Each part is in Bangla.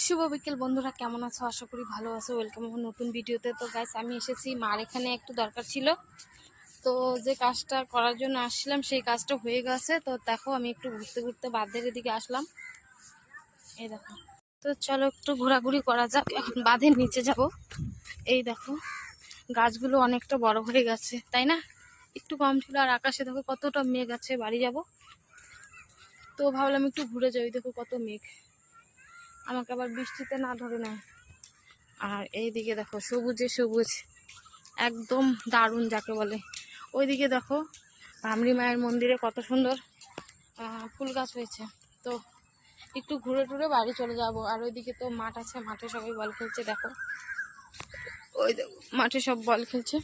শুভ বিকেল বন্ধুরা, কেমন আছো? আশা করি ভালো আছো। ওয়েলকাম আমার নতুন ভিডিওতে। তো গাইস, আমি এসেছি মার এখানে একটু দরকার ছিল, তো যে কাজটা করার জন্য আসলাম সেই কাজটা হয়ে গেছে। তো দেখো, আমি একটু ঘুরতে ঘুরতে বাঁধের দিকে আসলাম। এই দেখো, তো চলো একটু ঘোরাঘুরি করা যাক। এখন বাঁধের নিচে যাব। এই দেখো, গাছগুলো অনেকটা বড় হয়ে গেছে, তাই না? একটু কম ছিল। আর আকাশে দেখো কতটা মেঘ আছে। বাড়ি যাব তো ভাবলাম একটু ঘুরে যাই। দেখো কত মেঘ, আমাকে আবার বৃষ্টিতে না ধরে নেয়। আর এইদিকে দেখো সবুজে সবুজ, একদম দারুণ যাকে বলে। ওইদিকে দেখো ভামরি মায়ের মন্দিরে কত সুন্দর ফুল গাছ হয়েছে। তো একটু ঘুরে টুরে বাড়ি চলে যাব। আর ওইদিকে তো মাঠ আছে, মাঠে সবাই বল খেলছে। দেখো ওই দেখো মাঠে সব বল খেলছে।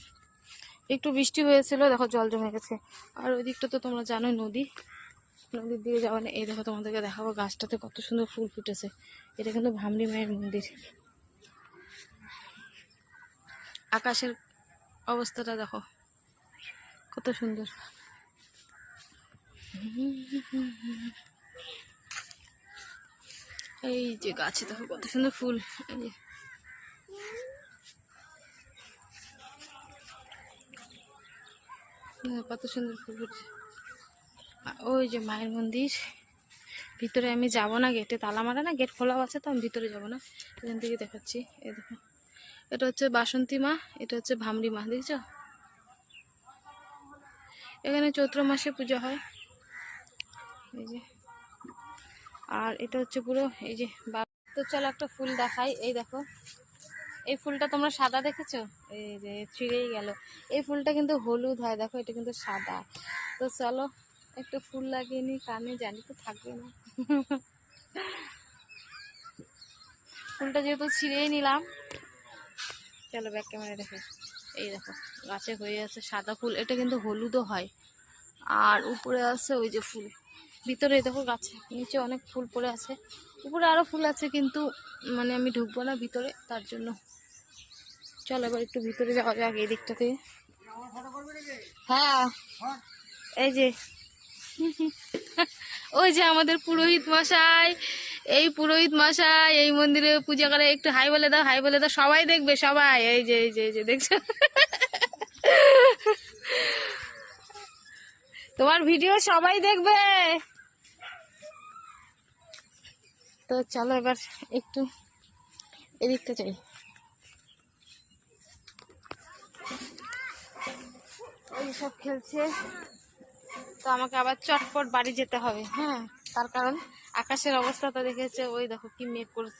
একটু বৃষ্টি হয়েছিল, দেখো জল জমে গেছে। আর ওই দিকটা তো তোমরা জানোই নদী, নদীর দিকে যাওয়া নেই। এই দেখো তোমাদেরকে দেখাবো, গাছটাতে কত সুন্দর ফুল ফুটেছে। এটা কিন্তু ভামরি মায়ের মন্দির। আকাশের অবস্থাটা দেখো কত সুন্দর। এই যে গাছে দেখো কত সুন্দর ফুল। এই যে কত সুন্দর ফুল ফুটছে। ওই যে মায়ের মন্দির, ভিতরে আমি যাব না, গেটে তালা মারা না, গেট খোলাও আছে, তো আমি ভিতরে যাব না, এখান থেকে দেখাচ্ছি। এই দেখো, এটা হচ্ছে বাসন্তী মা, এটা হচ্ছে ভামরি মা, দেখছো? এখানে চৈত্র মাসে পুজো হয়। এই যে, আর এটা হচ্ছে পুরো এই যে। তো চলো একটা ফুল দেখাই। এই দেখো, এই ফুলটা তোমরা সাদা দেখেছো? এই যে ছিঁড়েই গেল। এই ফুলটা কিন্তু হলুদ হয়, দেখো এটা কিন্তু সাদা। তো চলো একটা ফুল লাগিয়ে নি কানে, জানি তো থাকবে না। ফুলটা যেহেতু ছিঁড়েই নিলাম, চলো ব্যাক ক্যামেরা দেখে। এই দেখো গাছে হয়ে আছে সাদা ফুল, এটা কিন্তু হলুদও হয়। আর উপরে আছে ওই যে ফুল, ভিতরে দেখো গাছে নিচে অনেক ফুল পড়ে আছে। উপরে আরো ফুল আছে, কিন্তু মানে আমি ঢুকবো না ভিতরে, তার জন্য। চলো এবার একটু ভিতরে যাওয়া যাক এই দিকটাতে। হ্যাঁ, এই যে ওই যে আমাদের পুরোহিত মশাই, এই পুরোহিত মশাই এই মন্দিরে পূজা করে। একটু হাই বলে দাও, হাই বলে দাও, সবাই দেখবে সবাই। এই যে এই যে এই যে দেখছো, তোমার ভিডিও সবাই দেখবে। তো চলো এবার একটু এদিকটা চাই। ওই সব খেলছে, তো আমাকে আবার চটপট বাড়ি যেতে হবে। হ্যাঁ, তার কারণ আকাশের অবস্থাটা দেখেছে, ওই দেখো কি মেঘ করছে।